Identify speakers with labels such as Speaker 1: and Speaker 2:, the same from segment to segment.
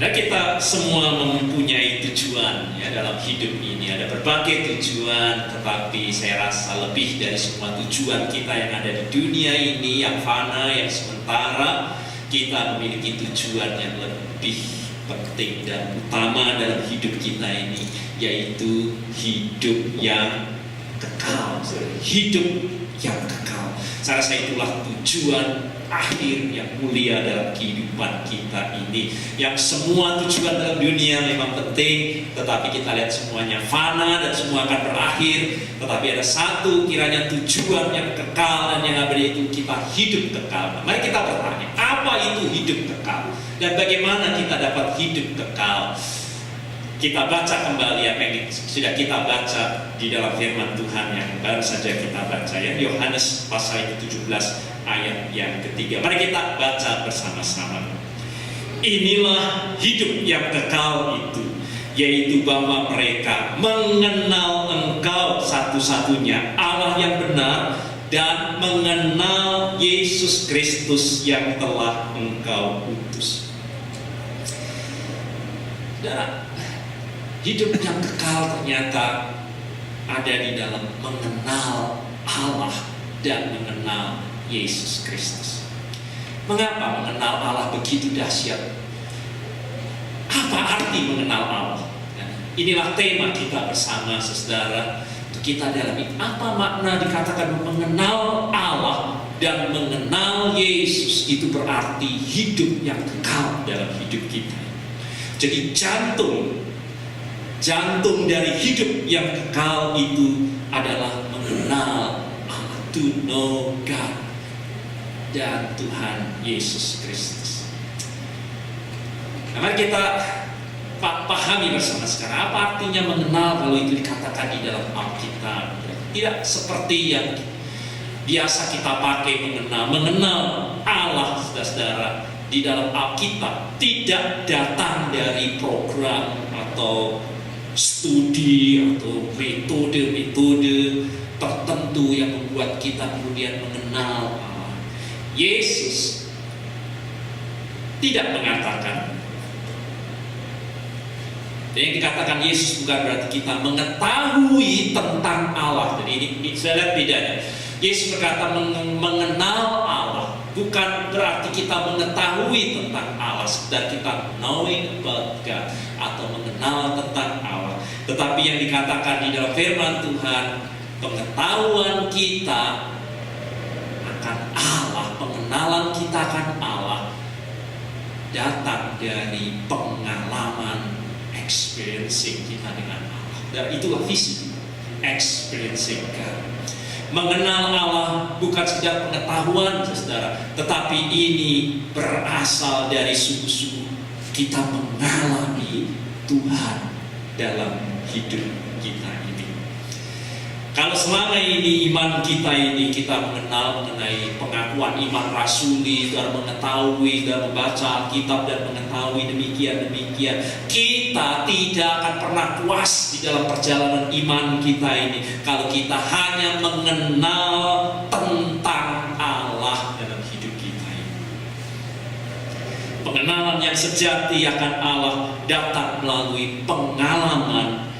Speaker 1: Dan kita semua mempunyai tujuan ya dalam hidup ini. Ada berbagai tujuan, tetapi saya rasa lebih dari semua tujuan kita yang ada di dunia ini, yang fana, yang sementara, kita memiliki tujuan yang lebih penting dan utama dalam hidup kita ini, yaitu hidup yang kekal. Hidup yang kekal. Saya rasa itulah tujuan akhir yang mulia dalam kehidupan kita ini. Yang semua tujuan dalam dunia memang penting, tetapi kita lihat semuanya fana dan semua akan berakhir. Tetapi ada satu kiranya tujuan yang kekal dan yang abadi, itu kita hidup kekal. Mari kita bertanya, apa itu hidup kekal? Dan bagaimana kita dapat hidup kekal? Kita baca kembali apa yang sudah kita baca di dalam firman Tuhan yang baru saja kita baca, ya, Yohanes pasal 17 ayat yang ketiga. Mari kita baca bersama-sama. Inilah hidup yang kekal itu, yaitu bahwa mereka mengenal Engkau satu-satunya Allah yang benar, dan mengenal Yesus Kristus yang telah Engkau utus. Dan hidup yang kekal ternyata ada di dalam mengenal Allah dan mengenal Yesus Kristus. Mengapa mengenal Allah begitu dahsyat? Apa arti mengenal Allah? Inilah tema kita bersama, saudara. Kita dalami apa makna dikatakan mengenal Allah dan mengenal Yesus. Itu berarti hidup yang kekal dalam hidup kita. Jadi jantung dari hidup yang kekal itu adalah mengenal Allah, to know God dan Tuhan Yesus Kristus. Nah, mari kita pahami bersama sekarang apa artinya mengenal kalau itu dikatakan di dalam Alkitab. Tidak seperti yang biasa kita pakai mengenal Allah, saudara-saudara, di dalam Alkitab tidak datang dari program atau studi atau metode-metode tertentu yang membuat kita kemudian mengenal Allah. Yesus tidak mengatakan, yang dikatakan Yesus bukan berarti kita mengetahui tentang Allah. Jadi ini saya lihat bedanya. Yesus berkata mengenal Allah bukan berarti kita mengetahui tentang Allah, sekedar kita knowing about God atau mengenal tentang Allah. Tetapi yang dikatakan di dalam firman Tuhan, pengetahuan kita akan Allah, pengenalan kita akan Allah datang dari pengalaman experiencing kita dengan Allah. Dan itulah visi, experiencing God. Mengenal Allah bukan sekedar pengetahuan, saudara, tetapi ini berasal dari sungguh-sungguh kita mengalami Tuhan dalam hidup kita ini. Kalau selama ini iman kita ini kita mengenal mengenai pengakuan iman rasuli, dan mengetahui dan membaca Alkitab dan mengetahui demikian, kita tidak akan pernah puas di dalam perjalanan iman kita ini kalau kita hanya mengenal tentang Allah dalam hidup kita ini. Pengenalan yang sejati akan Allah datang melalui pengalaman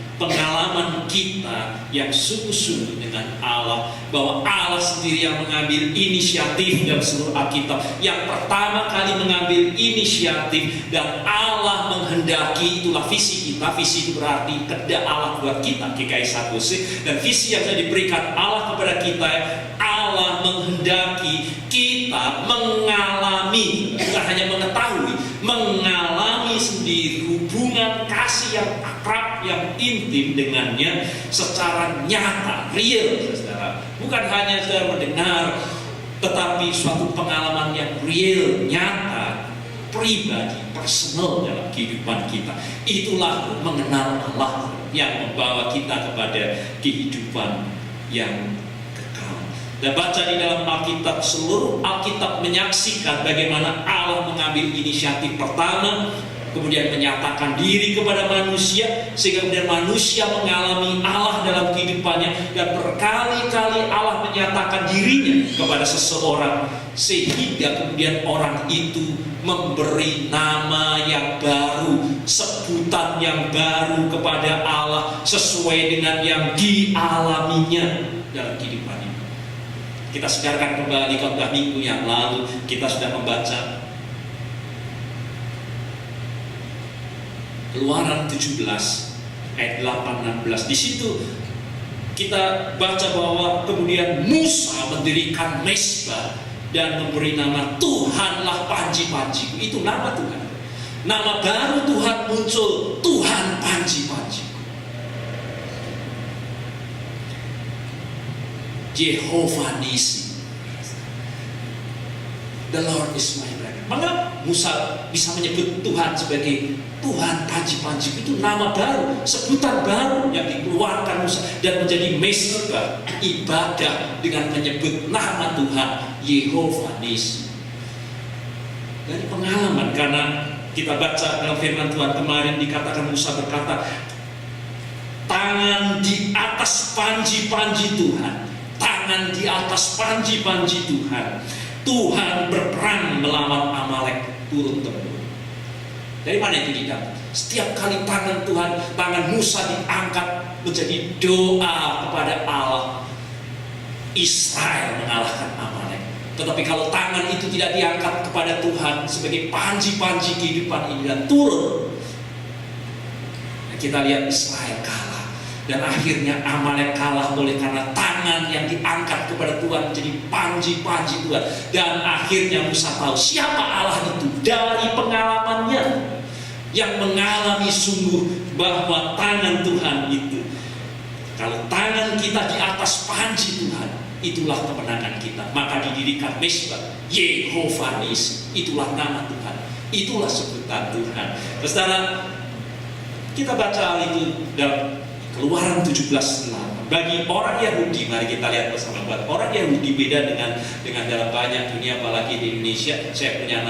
Speaker 1: kita yang sungguh-sungguh dengan Allah, bahwa Allah sendiri yang mengambil inisiatif dalam seluruh Alkitab, yang pertama kali mengambil inisiatif, dan Allah menghendaki. Itulah visi kita. Visi itu berarti kehendak Allah buat kita, GKI Sakusi, dan visi yang sudah diberikan Allah kepada kita. Allah menghendaki kita mengalami, bukan hanya mengetahui, mengalami sendiri hubungan kasih yang akrab, yang intim dengannya secara nyata, real, saudara. Bukan hanya saudara mendengar, tetapi suatu pengalaman yang real, nyata, pribadi, personal dalam kehidupan kita. Itulah mengenal Allah yang membawa kita kepada kehidupan yang kekal. Dan baca di dalam Alkitab, seluruh Alkitab menyaksikan bagaimana Allah mengambil inisiatif pertama, kemudian menyatakan diri kepada manusia, sehingga kemudian manusia mengalami Allah dalam kehidupannya, dan berkali-kali Allah menyatakan dirinya kepada seseorang, sehingga kemudian orang itu memberi nama yang baru, sebutan yang baru kepada Allah sesuai dengan yang dialaminya dalam kehidupan ini. Kita segarkan kembali khotbah minggu yang lalu, kita sudah membaca Keluaran 17 ayat 8-16. Di situ kita baca bahwa kemudian Musa mendirikan mezbah dan memberi nama Tuhanlah panji-panjiku. Itu nama Tuhan. Nama baru Tuhan muncul, Tuhan panji-panjiku. Jehovah Nisi. The Lord is my brother. Mengapa Musa bisa menyebut Tuhan sebagai Tuhan panji-panjiku? Itu nama baru, sebutan baru yang dikeluarkan Musa dan menjadi mezbah ibadah dengan menyebut nama Tuhan Yehovah Nisi. Dari pengalaman, karena kita baca dalam firman Tuhan kemarin dikatakan Musa berkata, tangan di atas panji-panji Tuhan, tangan di atas panji-panji Tuhan, Tuhan berperang melawan Amalek turun-temurun. Dari mana itu didapat? Setiap kali tangan Tuhan, tangan Musa diangkat menjadi doa kepada Allah, Israel mengalahkan Amalek. Tetapi kalau tangan itu tidak diangkat kepada Tuhan sebagai panji-panji kehidupan ini dan turun, kita lihat Israel kalah. Dan akhirnya Amalek kalah oleh karena tangan yang diangkat kepada Tuhan menjadi panji-panji Tuhan. Dan akhirnya Musa tahu siapa Allah itu dari pengalamannya, yang mengalami sungguh bahwa tangan Tuhan itu, kalau tangan kita di atas panji Tuhan, itulah kemenangan kita. Maka didirikan mezbah Yehovah Nisi. Itulah nama Tuhan, itulah sebutan Tuhan. Saudara, kita baca hal itu dalam Keluaran 17:8. Bagi orang Yahudi, mari kita lihat bersama. Buat orang Yahudi beda dengan dalam banyak dunia, apalagi di Indonesia. Saya punya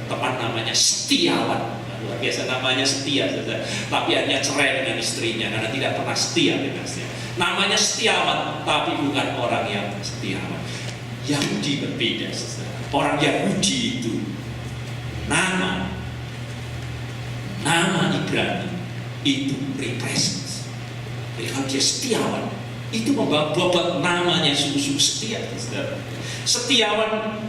Speaker 1: teman namanya Setiawan. Luar biasa namanya setia, saudara. Tapi hanya cerai dengan istrinya karena tidak pernah setia dengan istrinya. Namanya Setiawan, tapi bukan orang yang setiawan. Yahudi berbeda, saudara. Orang Yahudi itu nama Ibrani itu represent. Jadi kalau dia setiawan, itu membawa namanya sungguh-sungguh setia, saudara. Setiawan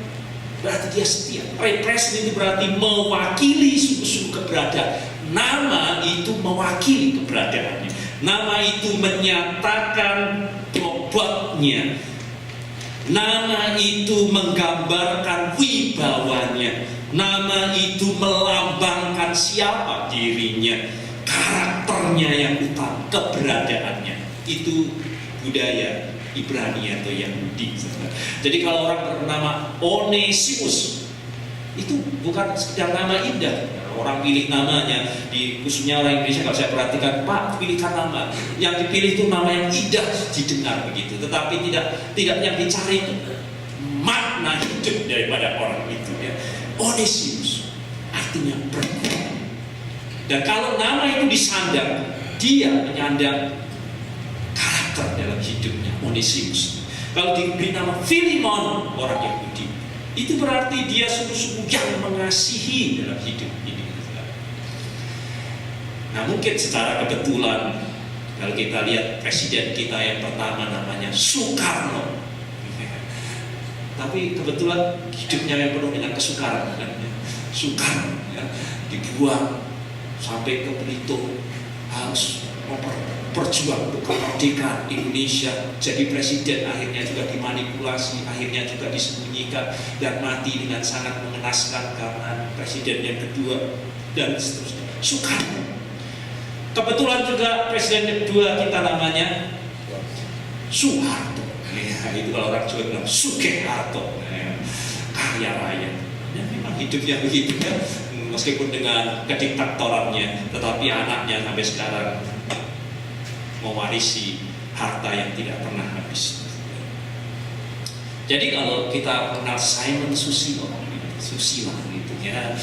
Speaker 1: berarti dia setia. Represent itu berarti mewakili sungguh-sungguh keberadaan. Nama itu mewakili keberadaannya. Nama itu menyatakan bobotnya. Nama itu menggambarkan wibawanya. Nama itu melambangkan siapa dirinya, karakternya yang utama, keberadaannya. Itu budaya Ibrani atau Yahudi. Jadi kalau orang bernama Onesimus, itu bukan sekedar nama indah. Orang pilih namanya, khususnya orang Indonesia kalau saya perhatikan, Pak pilihkan nama. Yang dipilih itu nama yang indah didengar begitu. Tetapi tidak yang dicari itu makna hidup daripada orang itu. Ya. Onesimus artinya berguna. Dan kalau nama itu disandang, dia menyandang karakter dalam hidupnya, Onesimus. Kalau diberi nama Filemon, orang Yahudi, itu berarti dia sungguh-sungguh yang mengasihi dalam hidup ini. Nah mungkin secara kebetulan, kalau kita lihat presiden kita yang pertama namanya Soekarno, tapi kebetulan hidupnya yang penuh dengan kesukaran, kan? Soekarno ya, dibuang sampai ke Belitung, harus berjuang untuk kemerdekaan Indonesia. Jadi presiden akhirnya juga dimanipulasi, akhirnya juga disembunyikan dan mati dengan sangat mengenaskan karena presiden yang kedua dan seterusnya. Soekarno. Kebetulan juga presiden kedua kita namanya Soeharto. Ya, itu kalau orang Jawa bilang Sukeharto, ya, kaya raya. Ya, memang hidupnya begitu ya. Meskipun dengan kediktatorannya, tetapi anaknya sampai sekarang mewarisi harta yang tidak pernah habis. Jadi kalau kita kenal Simon Susilo, Susila gitu ya.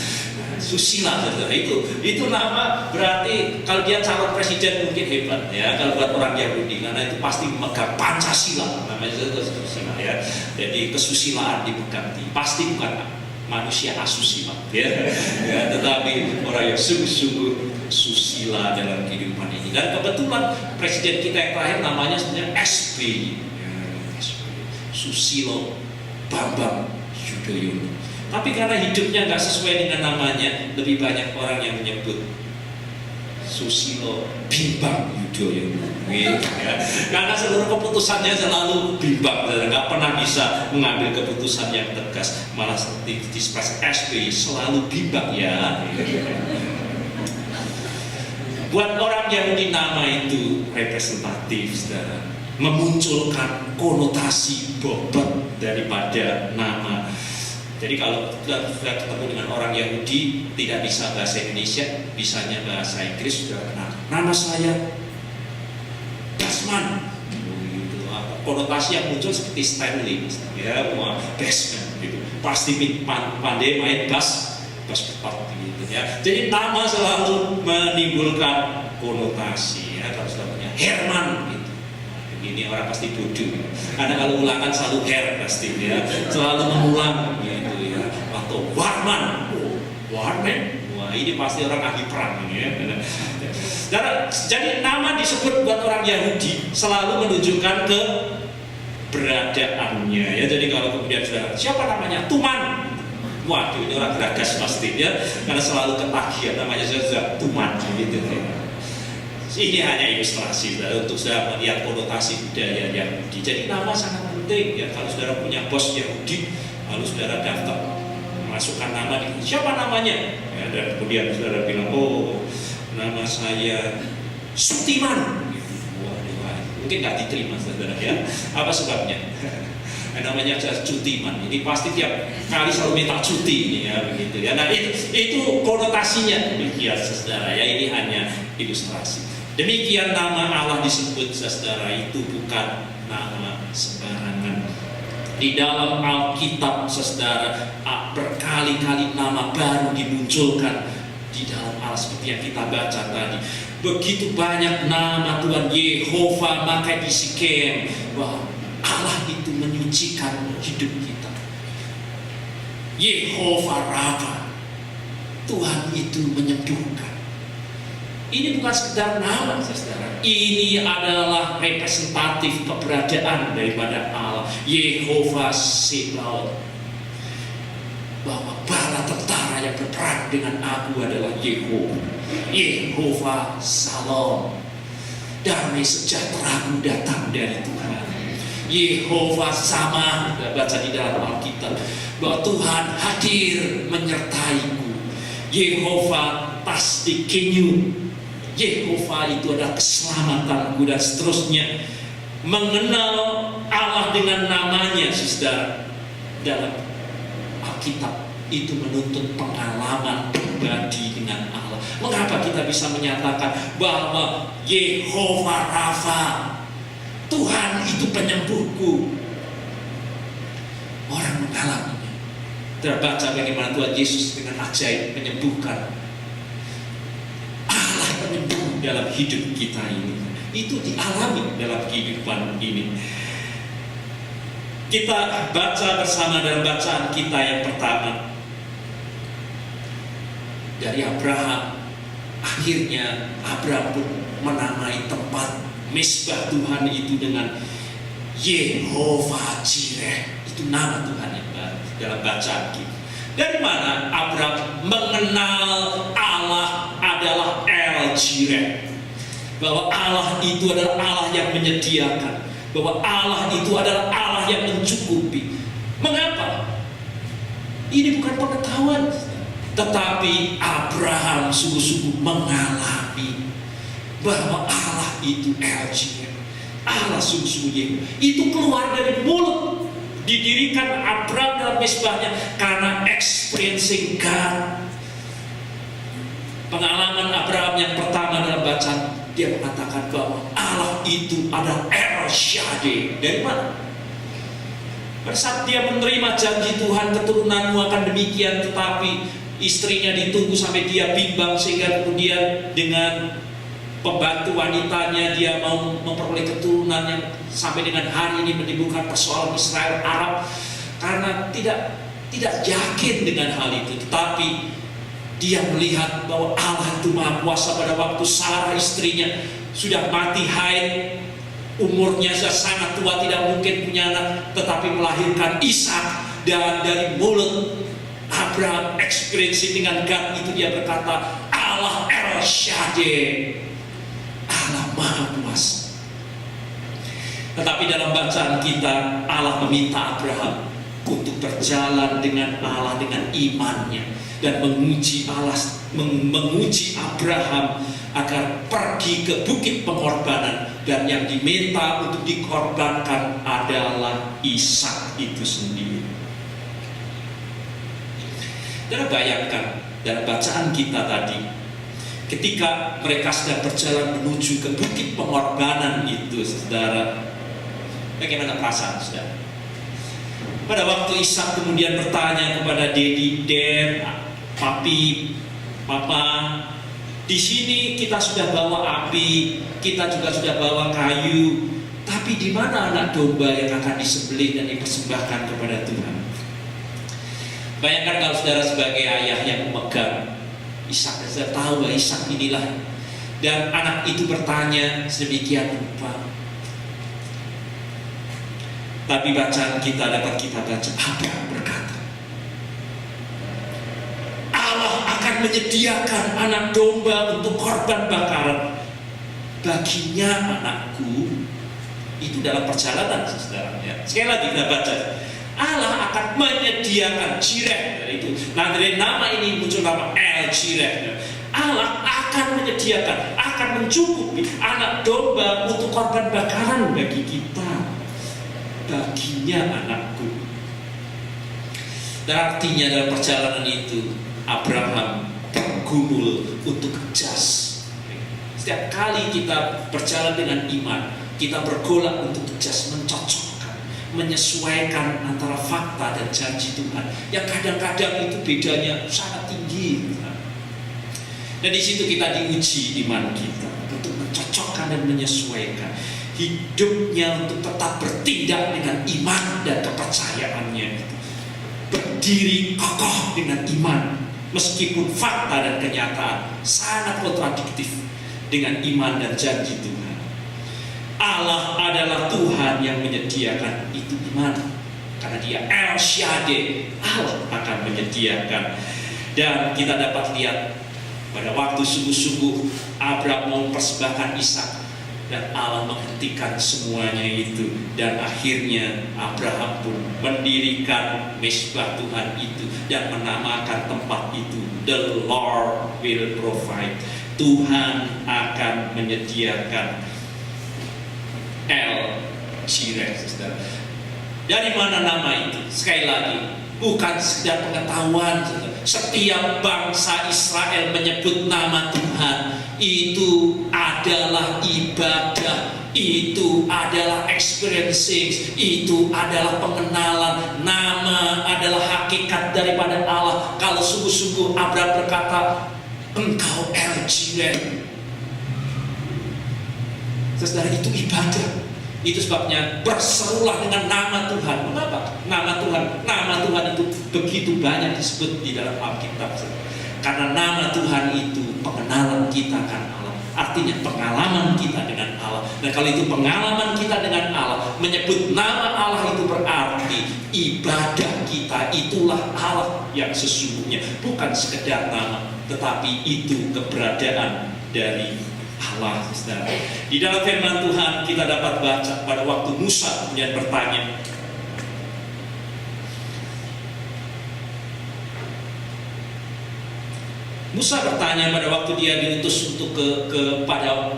Speaker 1: Susila saudara, itu nama berarti kalau dia calon presiden mungkin hebat ya, kalau buat orang Yahudi, karena itu pasti memegang Pancasila, namanya itu Susila ya. Jadi kesusilaan dipegang, pasti bukan manusia asusila ya, tetapi orang yang sungguh-sungguh susila dalam kehidupan ini. Dan kebetulan presiden kita yang terakhir namanya sebenarnya SBY, Susilo Bambang Yudhoyono. Tapi karena hidupnya nggak sesuai dengan namanya, lebih banyak orang yang menyebut Susilo Bimbang Yudhoyono. Ya. Karena seluruh keputusannya selalu bimbang, nggak pernah bisa mengambil keputusan yang tegas. Malah di SBY selalu bimbang ya. Buat orang Yahudi nama itu representatif, saudara, memunculkan konotasi bobot daripada nama. Jadi kalau sudah ketemu dengan orang Yahudi tidak bisa bahasa Indonesia, bisanya bahasa Inggris, sudah kenal. Nama saya Basman. Gitu. Konotasi yang muncul seperti Stanley, ya, Basman gitu. Pasti pandai main bass betot gitu ya. Jadi nama selalu menimbulkan konotasi ya. Kalau sudah punya Herman gitu, ini orang pasti bodoh gitu. Karena kalau ulangan selalu pasti ya, selalu mengulang gitu ya. Atau Warman, Warman, wah ini pasti orang ahli perang ini ya. Jadi nama disebut buat orang Yahudi selalu menunjukkan keberadaannya ya. Jadi kalau kemudian sudah siapa namanya Tuman, waduh ini orang Geragas pasti ya, karena selalu ketagihan namanya saja Tuman gitu ya. Ini hanya ilustrasi untuk saudara melihat konotasi budaya Yahudi. Jadi nama sangat penting ya. Kalau saudara punya bos Yahudi, lalu saudara daftar masukkan nama di siapa namanya ya, dan kemudian saudara bilang oh nama saya Sutiman gitu. Wah, mungkin nggak diterima saudara ya. Apa sebabnya? Namanya Cutiman. Ini pasti tiap kali selalu minta cuti ini ya begitu ya. Nah itu konotasinya demikian saudara ya. Ini hanya ilustrasi. Demikian nama Allah disebut saudara, itu bukan nama sembarangan. Di dalam Alkitab saudara berkali-kali nama baru dimunculkan di dalam Allah seperti yang kita baca tadi. Begitu banyak nama Tuhan Yehova, maka di Sikem bahwa Allah itu menyucikan hidup kita. Yehova Rafa, Tuhan itu menyembuhkan. Ini bukan sekedar nama saudara, ini adalah representatif keberadaan daripada Allah. Yehova Sebaot, bahwa bala tentara yang berperang dengan aku adalah Yehova. Yehova Salom, damai sejahtera datang dari Tuhan. Yehova Sama, kita baca di dalam Alkitab bahwa Tuhan hadir menyertaiku. Yehova Tasdikinu, Yehova itu adalah keselamatanku, dan seterusnya. Mengenal Allah dengan namanya saudara dalam Alkitab itu menuntut pengalaman pribadi dengan Allah. Mengapa kita bisa menyatakan bahwa Yehova Rafa, Tuhan itu penyembuhku? Orang mengalaminya. Terbaca bagaimana Tuhan Yesus dengan ajaib menyembuhkan. Allah penyembuh dalam hidup kita ini. Itu dialami dalam kehidupan ini. Kita baca bersama dalam bacaan kita yang pertama dari Abraham. Akhirnya Abraham pun menamai tempat mesbah Tuhan itu dengan Yehova Jireh. Itu nama Tuhan yang baru dalam bacaan kita. Dari mana Abraham mengenal Allah adalah El Jireh, bahwa Allah itu adalah Allah yang menyediakan, bahwa Allah itu adalah Allah yang mencukupi. Mengapa? Ini bukan pengetahuan, tetapi Abraham sungguh-sungguh mengalami bahwa Allah itu El Jireh, Allah sungguh-sungguh itu keluar dari mulut. Didirikan Abraham dalam mesbahnya karena experiencing God. Pengalaman Abraham yang pertama dalam bacaan, dia mengatakan bahwa Allah itu adalah El Shaddai. Dari mana? Pada saat dia menerima janji Tuhan, keturunanmu akan demikian, tetapi istrinya ditunggu sampai dia bimbang, sehingga kemudian dengan pembantu wanitanya dia mau memperoleh keturunan yang sampai dengan hari ini menimbulkan persoalan Israel Arab, karena tidak yakin dengan hal itu. Tetapi dia melihat bahwa Allah itu Maha Kuasa. Pada waktu Sarah istrinya sudah mati haid, umurnya sudah sangat tua, tidak mungkin punya anak, tetapi melahirkan Ishak. Dan dari mulut Abraham ekspresi dengan God itu dia berkata, Allah El Shaddai, Allah Maha Kuasa. Tetapi dalam bacaan kita, Allah meminta Abraham untuk berjalan dengan Allah dengan imannya, dan menguji Abraham agar pergi ke bukit pengorbanan, dan yang diminta untuk dikorbankan adalah Ishak itu sendiri. Dan bayangkan dalam bacaan kita tadi, ketika mereka sedang berjalan menuju ke bukit pengorbanan itu, saudara, bagaimana perasaan saudara? Pada waktu Ishak kemudian bertanya kepada Dedi, Dad, Papi, Papa, di sini kita sudah bawa api, kita juga sudah bawa kayu, tapi di mana anak domba yang akan disembelih dan dipersembahkan kepada Tuhan? Bayangkan kalau saudara sebagai ayah yang memegang Ishak, saudara tahu bahwa Ishak inilah, dan anak itu bertanya sedemikian rupa. Tapi bacaan kita dapat kita baca, Abraham berkata, Allah akan menyediakan anak domba untuk korban bakaran baginya anakku. Itu dalam perjalanan, saudara. Ya. Sekali lagi kita baca, Allah akan menyediakan Jireh itu. Nah, dari nama ini muncul nama El Jireh. Allah akan menyediakan, akan mencukupi anak domba untuk korban bakaran bagi kita, baginya anakku. Dan artinya dalam perjalanan itu Abraham bergumul untuk jas. Setiap kali kita berjalan dengan iman, kita bergolak untuk jas, mencocokkan, menyesuaikan antara fakta dan janji Tuhan, yang kadang-kadang itu bedanya sangat tinggi. Dan di situ kita diuji iman kita untuk mencocokkan dan menyesuaikan hidupnya, untuk tetap bertindak dengan iman dan kepercayaannya, berdiri kokoh dengan iman meskipun fakta dan kenyataan sangat kontradiktif dengan iman dan janji Tuhan. Allah adalah Tuhan yang menyediakan itu iman, karena Dia El Shaddai, Allah akan menyediakan. Dan kita dapat lihat pada waktu sungguh-sungguh Abraham mau mempersembahkan Ishak, dan Allah menghentikan semuanya itu, dan akhirnya Abraham pun mendirikan mezbah Tuhan itu dan menamakan tempat itu The Lord will provide. Tuhan akan menyediakan. El Jireh, saudara. Dari mana nama itu? Sekali lagi, bukan sekedar pengetahuan, saudara. Setiap bangsa Israel menyebut nama Tuhan, itu adalah ibadah, itu adalah experiencing, itu adalah pengenalan. Nama adalah hakikat daripada Allah. Kalau sungguh-sungguh Abraham berkata, Engkau El Jireh, saudara, itu ibadah. Itu sebabnya berserulah dengan nama Tuhan. Mengapa? Nama Tuhan itu begitu banyak disebut di dalam Alkitab. Karena nama Tuhan itu pengenalan kita akan Allah. Artinya pengalaman kita dengan Allah. Dan kalau itu pengalaman kita dengan Allah, menyebut nama Allah itu berarti ibadah kita itulah Allah yang sesungguhnya. Bukan sekedar nama, tetapi itu keberadaan dari Allah, saudara. Di dalam firman Tuhan kita dapat baca pada waktu Musa kemudian bertanya, Musa bertanya pada waktu dia diutus untuk kepada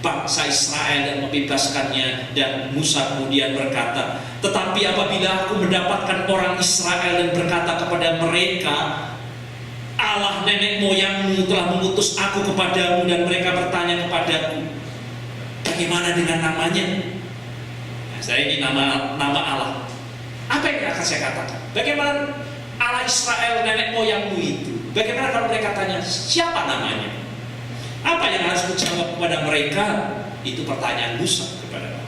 Speaker 1: bangsa Israel dan membebaskannya, dan Musa kemudian berkata, tetapi apabila aku mendapatkan orang Israel dan berkata kepada mereka, Allah nenek moyangmu telah mengutus aku kepadamu, dan mereka bertanya kepadaku, bagaimana dengan namanya? Nah, saya ini nama Allah. Apa akan saya katakan, bagaimana Allah Israel nenek moyangmu itu? Bagaimana kalau mereka tanya, siapa namanya? Apa yang harus dijawab kepada mereka? Itu pertanyaan Musa kepada Allah.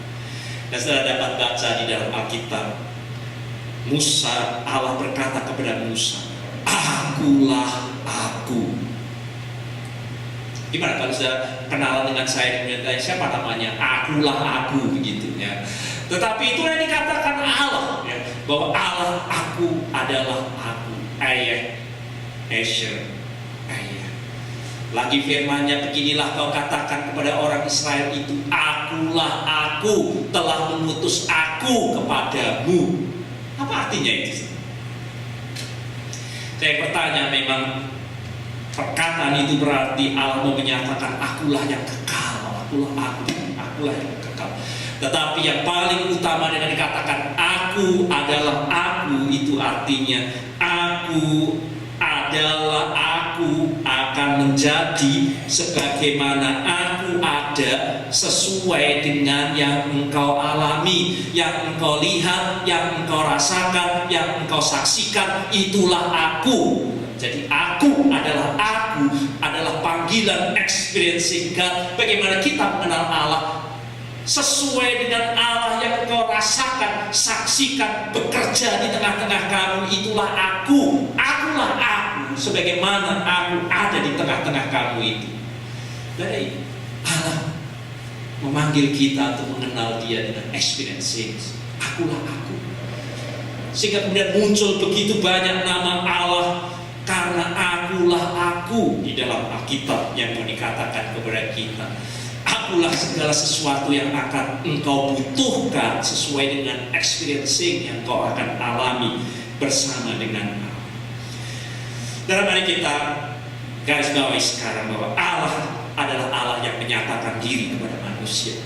Speaker 1: Dan saudara dapat baca di dalam Alkitab, Allah berkata kepada Musa, akulah aku. Gimana kalau sudah kenalan dengan saya, siapa namanya? Akulah aku, begitu ya. Tetapi itu yang dikatakan Allah, ya, bahwa Allah aku adalah aku. Ayah, Esher, ayah. Lagi firman-Nya, beginilah kau katakan kepada orang Israel itu, akulah aku, telah mengutus aku kepadamu. Apa artinya itu? Saya bertanya, memang perkataan itu berarti Allah mau menyatakan akulah yang kekal, akulah yang kekal. Tetapi yang paling utama dengan dikatakan aku adalah aku, itu artinya aku adalah aku akan menjadi sebagaimana aku ada, sesuai dengan yang engkau alami, yang engkau lihat, yang engkau rasakan, yang engkau saksikan, itulah aku. Jadi aku adalah panggilan experiencing God. Bagaimana kita mengenal Allah? Sesuai dengan Allah yang engkau rasakan, saksikan, bekerja di tengah-tengah kamu, itulah aku. Akulah aku, sebagaimana aku ada di tengah-tengah kamu itu. Dari Allah memanggil kita untuk mengenal Dia dengan experiencing. Akulah aku. Sehingga kemudian muncul begitu banyak nama Allah, karena akulah aku di dalam Alkitab yang mau dikatakan kepada kita. Akulah segala sesuatu yang akan engkau butuhkan sesuai dengan experiencing yang kau akan alami bersama dengan Allah. Dalam hari kita garis bawahi sekarang bahwa Allah adalah Allah yang menyatakan diri kepada manusia.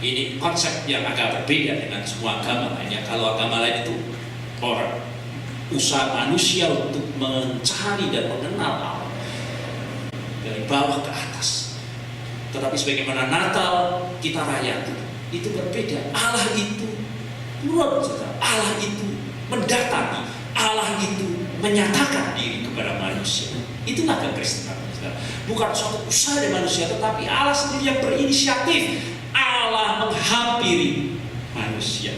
Speaker 1: Ini konsep yang agak berbeda dengan semua agama lainnya. Kalau agama lain itu orang usaha manusia untuk mencari dan mengenal Allah dari bawah ke atas. Tetapi sebagaimana Natal kita rayakan, itu berbeda. Allah itu luar biasa. Allah itu mendatangi. Allah itu menyatakan diri kepada manusia. Itulah kekristenan. Bukan suatu usaha dari manusia, tetapi Allah sendiri yang berinisiatif. Allah menghampiri manusia.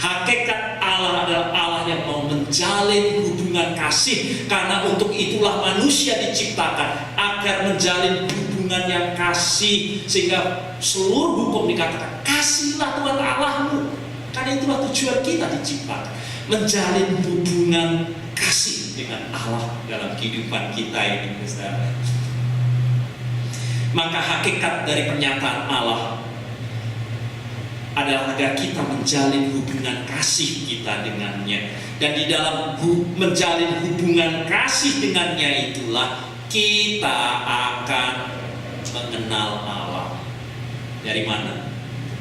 Speaker 1: Hakikat Allah adalah Allah yang mau menjalin hubungan kasih. Karena untuk itulah manusia diciptakan, agar menjalin hubungan yang kasih. Sehingga seluruh hukum dikatakan, kasihlah Tuhan Allahmu. Karena itulah tujuan kita diciptakan, menjalin hubungan kasih dengan Allah dalam kehidupan kita ini. Maka hakikat dari pernyataan Allah adalah agar kita menjalin hubungan kasih kita dengannya. Dan di dalam menjalin hubungan kasih dengannya itulah kita akan mengenal Allah. Dari mana?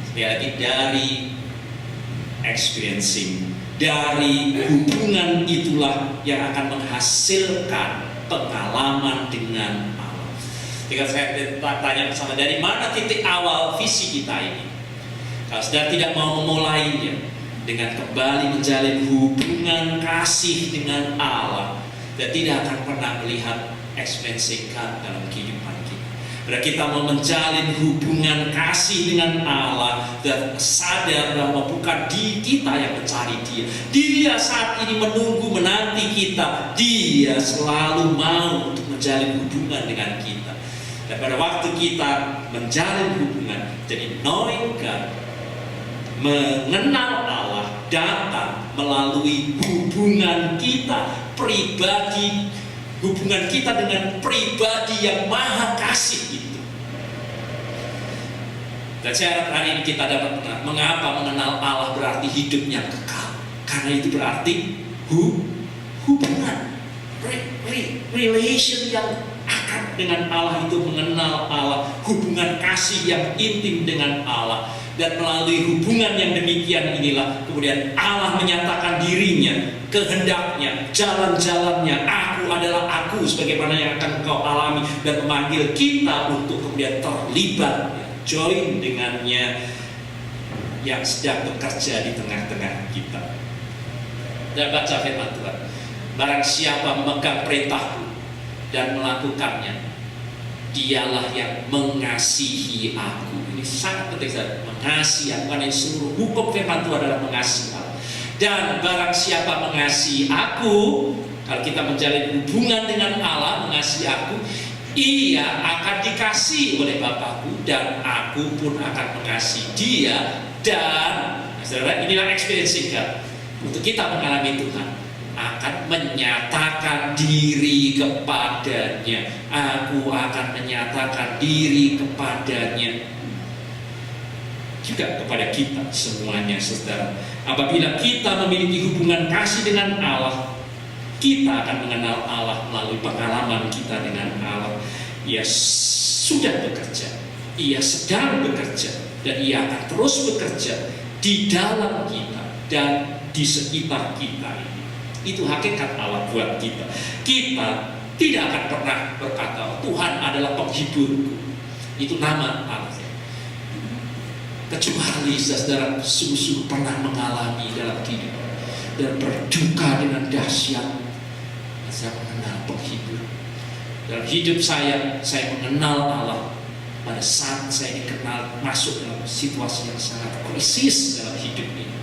Speaker 1: Sekali lagi, dari experiencing. Dari hubungan itulah yang akan menghasilkan pengalaman dengan Allah. Jika saya tanya bersama, dari mana titik awal visi kita ini? Kalau saudara tidak mau memulainya dengan kembali menjalin hubungan kasih dengan Allah, dan tidak akan pernah melihat experiencing God dalam kehidupan kita. Bila kita mau menjalin hubungan kasih dengan Allah dan sadar bahwa bukan di kita yang mencari Dia, Dia saat ini menunggu menanti kita. Dia selalu mau untuk menjalin hubungan dengan kita. Dan pada waktu kita menjalin hubungan, jadi knowing God, mengenal Allah, datang melalui hubungan kita pribadi, hubungan kita dengan pribadi yang maha kasih itu. Dan saya harap hari ini kita dapat mengenal mengapa mengenal Allah berarti hidupnya kekal. Karena itu berarti hubungan, relation yang akrab dengan Allah, itu mengenal Allah, hubungan kasih yang intim dengan Allah. Dan melalui hubungan yang demikian inilah kemudian Allah menyatakan dirinya, kehendaknya, jalan-jalannya. Aku adalah aku, sebagaimana yang akan kau alami, dan memanggil kita untuk kemudian terlibat, join dengannya yang sedang bekerja di tengah-tengah kita. Dan baca firman Tuhan, barang siapa memegang perintahku dan melakukannya, dialah yang mengasihi aku. Ini sangat penting, saudara. Mengasihi aku, karena seluruh hukum firman Tuhan adalah mengasihi aku. Dan barang siapa mengasihi aku, kalau kita menjalin hubungan dengan Allah, mengasihi aku, ia akan dikasihi oleh Bapakku, dan aku pun akan mengasihi dia. Dan saudara, inilah experience singkat untuk kita mengalami Tuhan, akan menyatakan diri kepadanya. Aku akan menyatakan diri kepadanya juga kepada kita semuanya, saudara. Apabila kita memiliki hubungan kasih dengan Allah, kita akan mengenal Allah melalui pengalaman kita dengan Allah. Ia sudah bekerja, ia sedang bekerja, dan ia akan terus bekerja di dalam kita dan di sekitar kita ini. Itu hakikat Allah buat kita. Kita tidak akan pernah berkata, Tuhan adalah penghiburku. Itu nama Allah. Kecuali saudara sungguh pernah mengalami dalam kehidupan dan berduka dengan dahsyat, saya mengenal penghibur. Dalam hidup saya mengenal Allah pada saat saya dikenal masuk dalam situasi yang sangat krisis dalam hidup ini.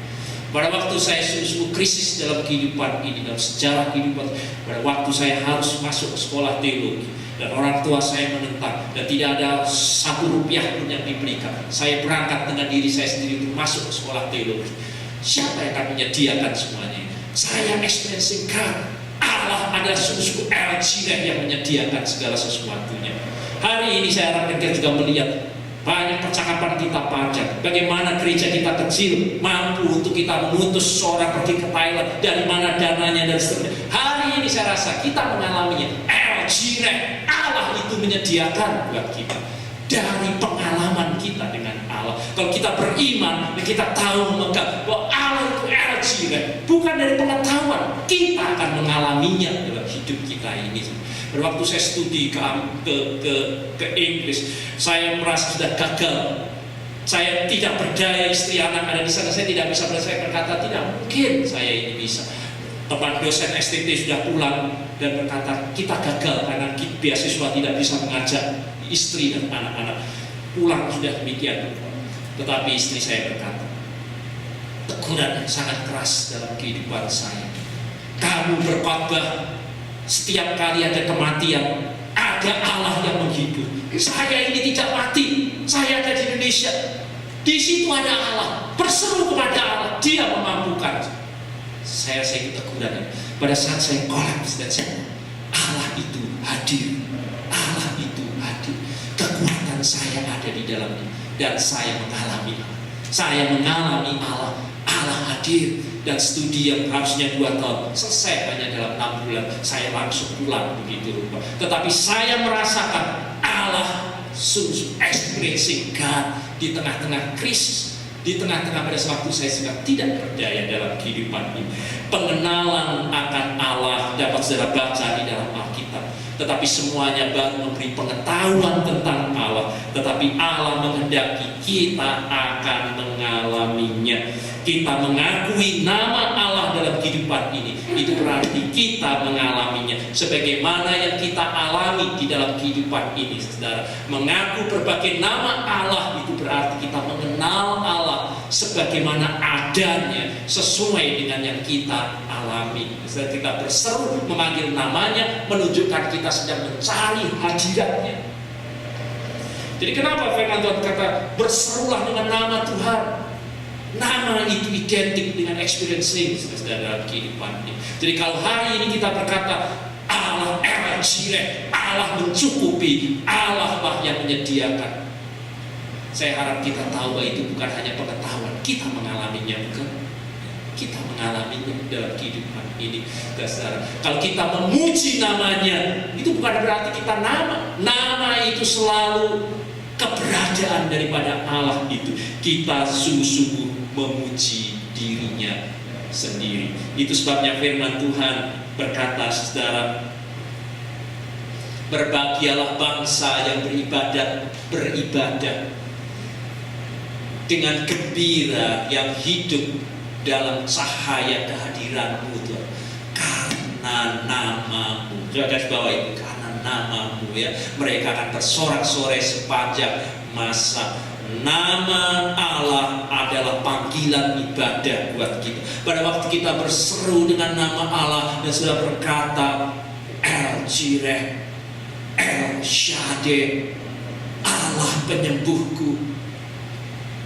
Speaker 1: Pada waktu saya sungguh krisis dalam kehidupan ini, dalam sejarah kehidupan, pada waktu saya harus masuk ke sekolah teologi, dan orang tua saya menentang, dan tidak ada 1 rupiah pun yang diberikan. Saya berangkat dengan diri saya sendiri untuk masuk ke sekolah teologi. Siapa yang akan menyediakan semuanya? Saya experiencing God. Allah ada sungguh El Jireh yang menyediakan segala sesuatunya. Hari ini saya harap juga melihat banyak percakapan kita panjang, bagaimana gereja kita kecil mampu untuk kita mengutus seorang pergi ke Thailand, dari mana dananya dan seterusnya. Hari ini saya rasa kita mengalaminya. El Jireh, Allah itu menyediakan buat kita dari pengalaman kita dengan Allah. Kalau kita beriman, kita tahu bahwa Allah itu El Jireh, bukan dari pengetahuan, kita akan mengalaminya dalam hidup kita ini. Waktu saya studi ke Inggris, saya merasa sudah gagal. Saya tidak berdaya, istri anak ada di sana, saya tidak bisa belajar. Saya berkata, tidak mungkin saya ini bisa. Teman dosen STT sudah pulang dan berkata, kita gagal karena beasiswa tidak bisa mengajak istri dan anak-anak. Pulang sudah demikian. Tetapi istri saya berkata, teguran yang sangat keras dalam kehidupan saya. Kamu berkhotbah, setiap kali ada kematian, ada Allah yang menghibur. Saya ini tidak mati, saya ada di Indonesia. Di situ ada Allah, berseru kepada Allah, Dia memampukan. Saya itu teguran. Pada saat saya kolaps dan saya, Allah itu hadir, Allah itu hadir. Kekuatan saya ada di dalamnya dan saya mengalami Allah. Saya mengalami Allah, Allah hadir. Dan studi yang harusnya 2 tahun selesai hanya dalam 6 bulan. Saya langsung pulang begitu rupa. Tetapi saya merasakan Allah sungguh experiencing God di tengah-tengah krisis, di tengah-tengah pada waktu saya sedang tidak berdaya dalam kehidupan ini. Pengenalan akan Allah dapat saudara baca di dalam Alkitab. Tetapi semuanya baru memberi pengetahuan tentang Allah. Tetapi Allah menghendaki kita akan mengalaminya. Kita mengakui nama Allah dalam kehidupan ini, itu berarti kita mengalaminya sebagaimana yang kita alami di dalam kehidupan ini, saudara. Mengaku berbagai nama Allah itu berarti kita mengenal Allah sebagaimana adanya, sesuai dengan yang kita alami. Saudara, kita berseru memanggil namanya, menunjukkan kita sedang mencari hadiratnya. Jadi kenapa firman Tuhan kata berserulah dengan nama Tuhan? Nama itu identik dengan experiencing dalam kehidupan ini. Jadi kalau hari ini kita berkata Allah El Jireh, Allah mencukupi, Allah lah yang menyediakan, saya harap kita tahu bahwa itu bukan hanya pengetahuan, kita mengalaminya, bukan? Kita mengalaminya dalam kehidupan ini. Kalau kita memuji namanya, itu bukan berarti kita nama itu selalu keberadaan daripada Allah itu. Kita sungguh-sungguh memuji dirinya sendiri. Itu sebabnya firman Tuhan berkata, saudara, berbahagialah bangsa yang beribadah dengan gembira yang hidup dalam cahaya kehadiran-Mu Tuhan. Karena nama-Mu, garis bawah itu, karena nama-Mu ya, mereka akan bersorak-sorai sepanjang masa. Nama Allah adalah panggilan ibadah buat kita. Pada waktu kita berseru dengan nama Allah dan sudah berkata El Jireh, El Shaddai, Allah penyembuhku,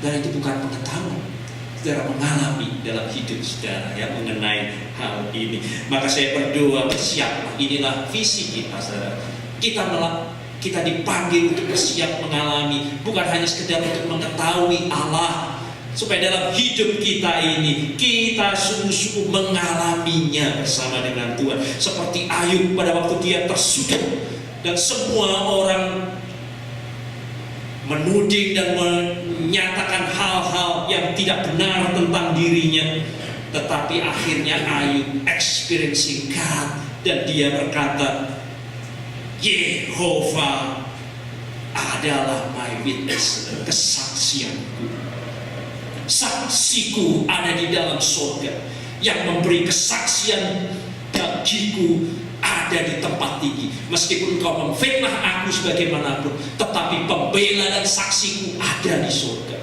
Speaker 1: dan itu bukan pengetahuan, saudara mengalami dalam hidup saudara yang mengenai hal ini. Maka saya berdoa, bersiaplah, inilah visi kita saudara. Kita dipanggil untuk bersiap mengalami, bukan hanya sekedar untuk mengetahui Allah, supaya dalam hidup kita ini kita sungguh-sungguh mengalaminya bersama dengan Tuhan. Seperti Ayub pada waktu dia tersudut dan semua orang menuding dan menyatakan hal-hal yang tidak benar tentang dirinya, tetapi akhirnya Ayub experiencing God, dan dia berkata, Yehova adalah my witness, kesaksianku. Saksiku ada di dalam surga, yang memberi kesaksian bagiku ada di tempat tinggi. Meskipun kau memfitnah aku sebagaimanapun, tetapi pembela dan saksiku ada di surga.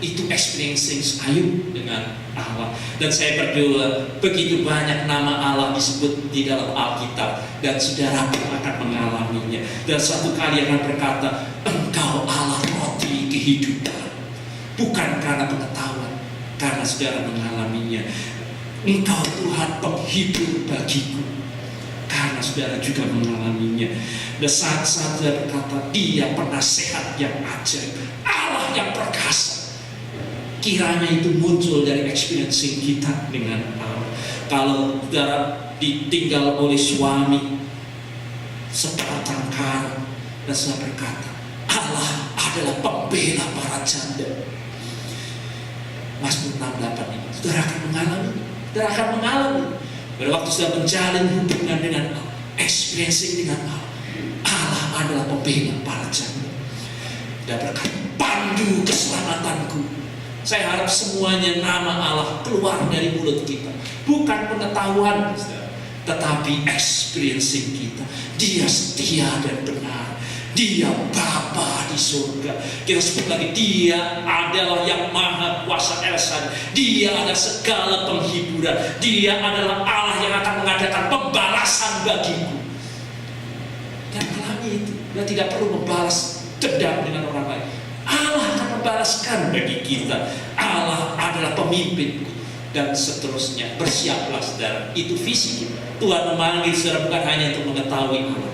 Speaker 1: Itu experiencing Ayub dengan Allah. Dan saya berdoa, begitu banyak nama Allah disebut di dalam Alkitab, dan saudara akan mengalaminya. Dan satu kali akan berkata, Engkau Allah roti kehidupan. Bukan karena pengetahuan, karena saudara mengalaminya. Engkau Tuhan penghibur bagiku, karena saudara juga mengalaminya. Dan saat saudara berkata, Dia penasehat yang ajaib, Allah yang perkasa, kiranya itu muncul dari experiencing kita dengan Allah. Kalau saudara ditinggal oleh suami sebatang kara, dan saudara berkata, Allah adalah pembela para janda. Mazmur 68 ini, saudara akan mengalami. Saudara akan mengalami. Pada waktu sudah menjalin hubungan dengan Allah, experiencing dengan Allah, Allah adalah pembela para janda. Dan berkata, pandu keselamatanku. Saya harap semuanya nama Allah keluar dari mulut kita. Bukan pengetahuan, tetapi experiencing kita. Dia setia dan benar. Dia Bapa di surga. Kita sebut lagi, Dia adalah yang maha kuasa Esa. Dia ada segala penghiburan. Dia adalah Allah yang akan mengadakan pembalasan bagiku. Dan alami itu. Dan tidak perlu membalas dendam dengan orang lain. Allah akan membalaskan bagi kita. Allah adalah pemimpinku, dan seterusnya. Bersiaplah saudara. Itu visi kita. Tuhan memanggil saudara bukan hanya untuk mengetahui Allah,